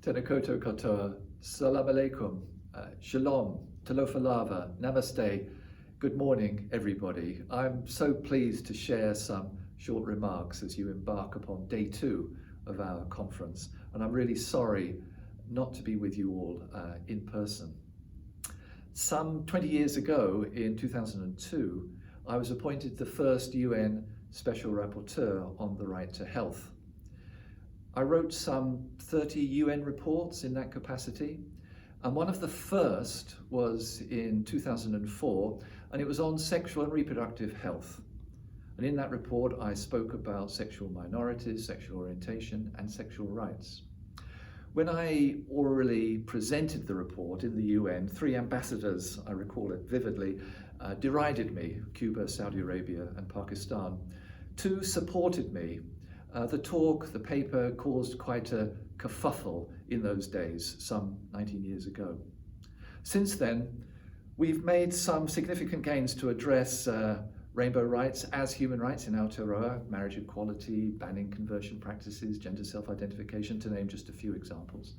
Tēnā koutou katoa, salam alaikum, shalom, talofa lava, namaste, good morning everybody. I'm so pleased to share some short remarks as you embark upon day 2 of our conference, and I'm really sorry not to be with you all in person. Some 20 years ago, in 2002, I was appointed the first UN Special Rapporteur on the right to health. I wrote some 30 UN reports in that capacity, and one of the first was in 2004, and it was on sexual and reproductive health. And in that report, I spoke about sexual minorities, sexual orientation, and sexual rights. When I orally presented the report in the UN, 3 ambassadors, I recall it vividly, derided me, Cuba, Saudi Arabia, and Pakistan. 2 supported me. The paper caused quite a kerfuffle in those days, some 19 years ago. Since then, we've made some significant gains to address rainbow rights as human rights in Aotearoa, marriage equality, banning conversion practices, gender self-identification, to name just a few examples.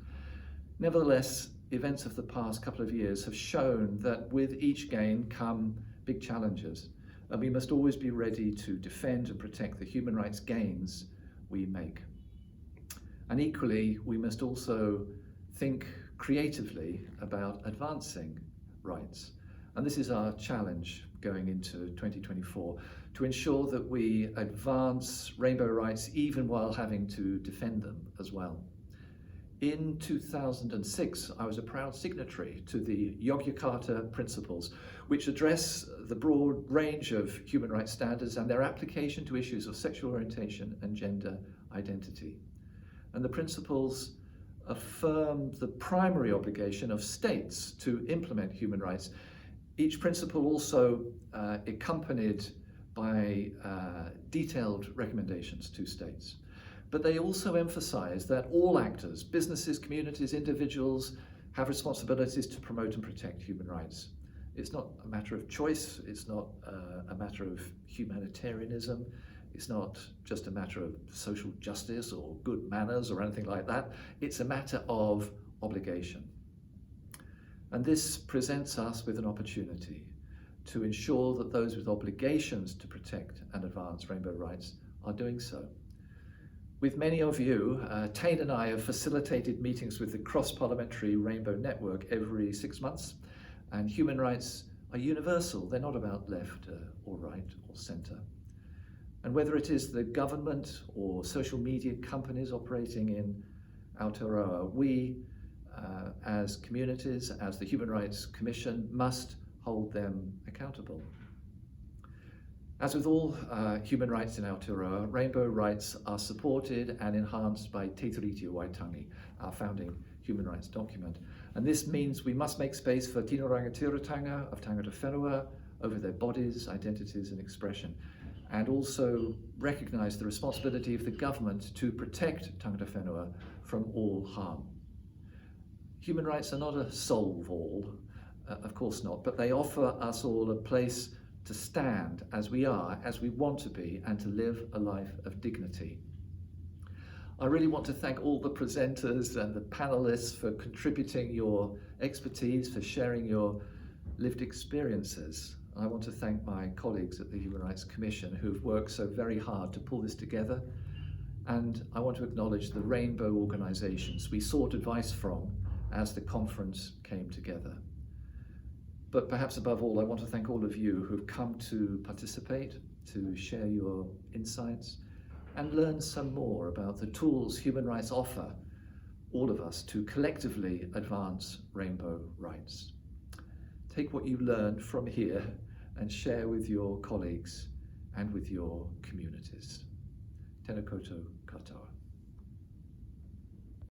Nevertheless, events of the past couple of years have shown that with each gain come big challenges, and we must always be ready to defend and protect the human rights gains we make. And equally, we must also think creatively about advancing rights. And this is our challenge going into 2024, to ensure that we advance rainbow rights even while having to defend them as well. In 2006, I was a proud signatory to the Yogyakarta Principles, which address the broad range of human rights standards and their application to issues of sexual orientation and gender identity. And the principles affirm the primary obligation of states to implement human rights. Each principle also accompanied by detailed recommendations to states. But they also emphasize that all actors, businesses, communities, individuals, have responsibilities to promote and protect human rights. It's not a matter of choice, it's not a matter of humanitarianism, it's not just a matter of social justice or good manners or anything like that. It's a matter of obligation. And this presents us with an opportunity to ensure that those with obligations to protect and advance rainbow rights are doing so. With many of you, Tane and I have facilitated meetings with the Cross-Parliamentary Rainbow Network every 6 months, and human rights are universal. They're not about left or right or centre. And whether it is the government or social media companies operating in Aotearoa, we as communities, as the Human Rights Commission, must hold them accountable. As with all human rights in Aotearoa, rainbow rights are supported and enhanced by Te Tiriti o Waitangi, our founding human rights document. And this means we must make space for tino rangatiratanga of tangata whenua over their bodies, identities and expression, and also recognise the responsibility of the government to protect tangata whenua from all harm. Human rights are not a solve-all, of course not, but they offer us all a place to stand as we are, as we want to be, and to live a life of dignity. I really want to thank all the presenters and the panelists for contributing your expertise, for sharing your lived experiences. I want to thank my colleagues at the Human Rights Commission who've worked so very hard to pull this together. And I want to acknowledge the rainbow organisations we sought advice from as the conference came together. But perhaps above all, I want to thank all of you who've come to participate, to share your insights, and learn some more about the tools human rights offer all of us to collectively advance rainbow rights. Take what you learned from here and share with your colleagues and with your communities. Tēnā koutou katoa.